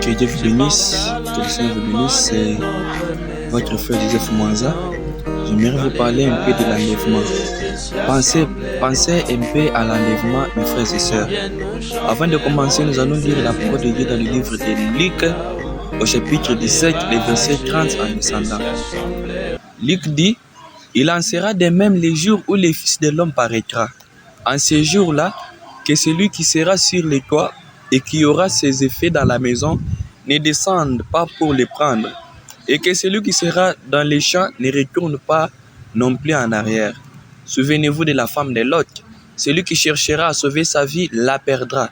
Que Dieu vous bénisse, que le Seigneur vous bénisse. C'est votre frère Joseph Mwanza. J'aimerais vous parler un peu de l'enlèvement. Pensez un peu à l'enlèvement, mes frères et sœurs. Avant de commencer, nous allons lire la parole de Dieu dans le livre de Luc, au chapitre 17, les versets 30 en descendant. Luc dit: il en sera de même les jours où le Fils de l'homme paraîtra. En ces jours-là, que celui qui sera sur les toits et qui aura ses effets dans la maison ne descende pas pour les prendre, et que celui qui sera dans les champs ne retourne pas non plus en arrière. Souvenez-vous de la femme de Lot. Celui qui cherchera à sauver sa vie la perdra,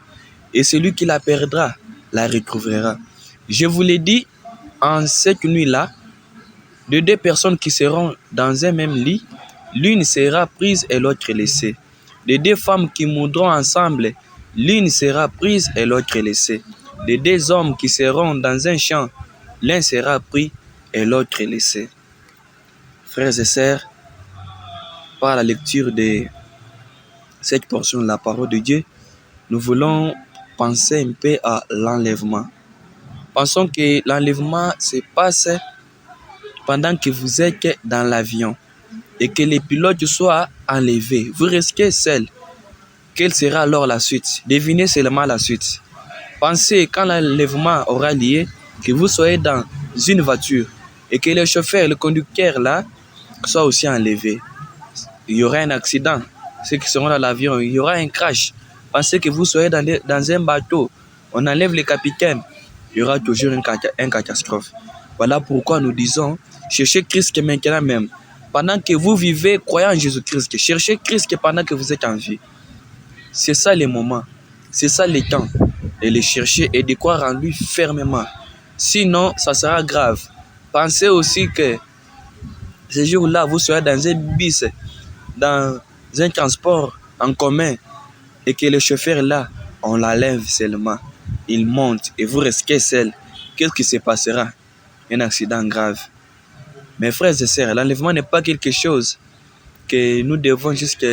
et celui qui la perdra la retrouvera. Je vous l'ai dit, en cette nuit-là, de deux personnes qui seront dans un même lit, l'une sera prise et l'autre laissée. De deux femmes qui mourront ensemble, l'une sera prise et l'autre laissée. De deux hommes qui seront dans un champ, l'un sera pris et l'autre laissé. Frères et sœurs, par la lecture de cette portion de la parole de Dieu, nous voulons penser un peu à l'enlèvement. Pensons que l'enlèvement se passe pendant que vous êtes dans l'avion et que les pilotes soient enlevés. Vous restez seul. Quelle sera alors la suite? Devinez seulement la suite. Pensez quand l'enlèvement aura lieu, que vous soyez dans une voiture et que le chauffeur, le conducteur là, soit aussi enlevé. Il y aura un accident. Ceux qui seront dans l'avion, il y aura un crash. Pensez que vous soyez dans un bateau. On enlève le capitaine. Il y aura toujours une catastrophe. Voilà pourquoi nous disons, cherchez Christ maintenant même. Pendant que vous vivez, croyez en Jésus-Christ. Cherchez Christ pendant que vous êtes en vie. C'est ça les moments. C'est ça les temps. De les chercher et de croire en lui fermement. Sinon, ça sera grave. Pensez aussi que ce jour-là, vous serez dans un bus, dans un transport en commun, et que le chauffeur là, on l'enlève seulement. Il monte et vous restez seul. Qu'est-ce qui se passera? Un accident grave. Mes frères et sœurs, l'enlèvement n'est pas quelque chose que nous devons juste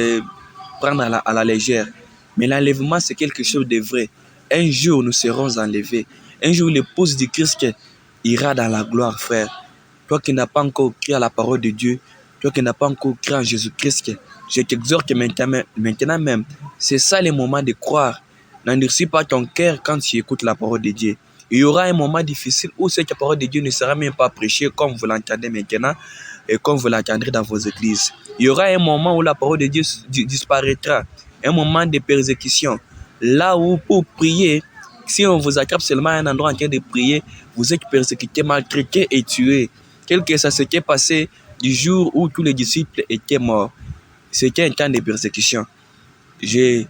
prendre à la légère. Mais l'enlèvement, c'est quelque chose de vrai. Un jour, nous serons enlevés. Un jour, l'épouse du Christ ira dans la gloire, frère. Toi qui n'as pas encore cru à la parole de Dieu, toi qui n'as pas encore cru en Jésus-Christ, je t'exhorte maintenant même. C'est ça le moment de croire. N'endurcis pas ton cœur quand tu écoutes la parole de Dieu. Il y aura un moment difficile où cette parole de Dieu ne sera même pas prêchée comme vous l'entendez maintenant et comme vous l'entendrez dans vos églises. Il y aura un moment où la parole de Dieu disparaîtra. Un moment de persécution. Là où pour prier, si on vous attrape seulement à un endroit en train de prier, vous êtes persécuté, maltraité et tué. Quel que ça s'était passé du jour où tous les disciples étaient morts. C'était un temps de persécution. Je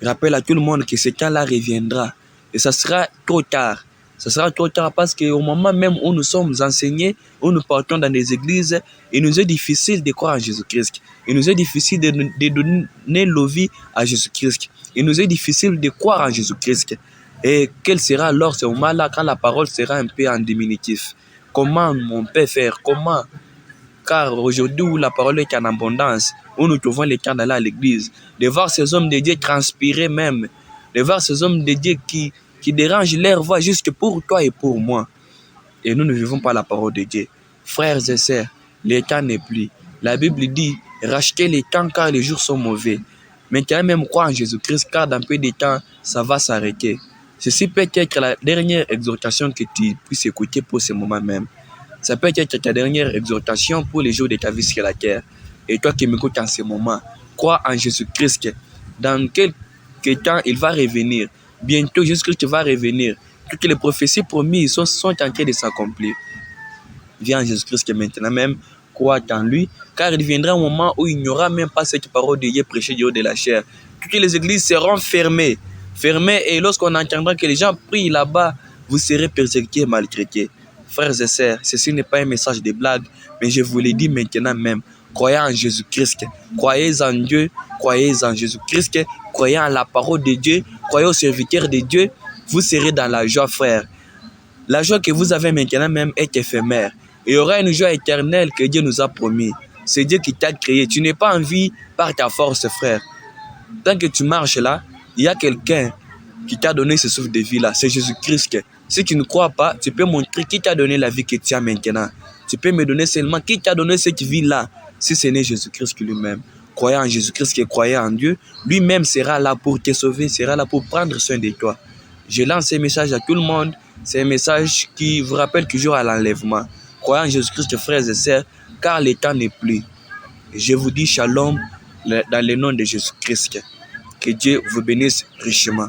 rappelle à tout le monde que ce temps-là reviendra. Et ça sera trop tard. Ça sera trop tard parce qu'au moment même où nous sommes enseignés, où nous partons dans des églises, il nous est difficile de croire en Jésus-Christ. Il nous est difficile de donner nos vies à Jésus-Christ. Il nous est difficile de croire en Jésus-Christ. Et quel sera alors ce moment-là quand la parole sera un peu en diminutif? Comment on peut faire? Comment? Car aujourd'hui où la parole est en abondance, où nous trouvons les temps d'aller à l'église, de voir ces hommes de Dieu transpirer même, de voir ces hommes de Dieu qui dérangent leur voix juste pour toi et pour moi. Et nous ne vivons pas la parole de Dieu. Frères et sœurs, les temps n'est plus. La Bible dit, rachetez les temps car les jours sont mauvais. Maintenant même croire en Jésus-Christ car dans peu de temps, ça va s'arrêter. Ceci peut être la dernière exhortation que tu puisses écouter pour ce moment même. Ça peut être ta dernière exhortation pour les jours de ta vie sur la terre. Et toi qui m'écoutes en ce moment, crois en Jésus-Christ. Dans quelques temps, il va revenir. Bientôt, Jésus-Christ va revenir. Toutes les prophéties promises sont en train de s'accomplir. Viens en Jésus-Christ maintenant même, crois en lui, car il viendra un moment où il n'y aura même pas cette parole de Dieu prêchée du haut de la chair. Toutes les églises seront fermées. Et lorsqu'on entendra que les gens prient là-bas, vous serez persécutés et maltraités. Frères et sœurs, ceci n'est pas un message de blague, mais je vous le dis maintenant même. Croyez en Jésus-Christ, croyez en Dieu, croyez en Jésus-Christ, croyez en la parole de Dieu, croyez au serviteur de Dieu, vous serez dans la joie, frère. La joie que vous avez maintenant même est éphémère. Il y aura une joie éternelle que Dieu nous a promis. C'est Dieu qui t'a créé. Tu n'es pas en vie par ta force, frère. Tant que tu marches là, il y a quelqu'un qui t'a donné ce souffle de vie-là. C'est Jésus-Christ. Si tu ne crois pas, tu peux montrer qui t'a donné la vie que tu as maintenant. Tu peux me donner seulement qui t'a donné cette vie-là, si ce n'est Jésus-Christ lui-même. Croyant en Jésus-Christ, qui croyant en Dieu, lui-même sera là pour te sauver, sera là pour prendre soin de toi. Je lance ce message à tout le monde. C'est un message qui vous rappelle toujours à l'enlèvement. Croyant en Jésus-Christ, frères et sœurs, car le temps n'est plus. Je vous dis shalom dans le nom de Jésus-Christ. Que Dieu vous bénisse richement.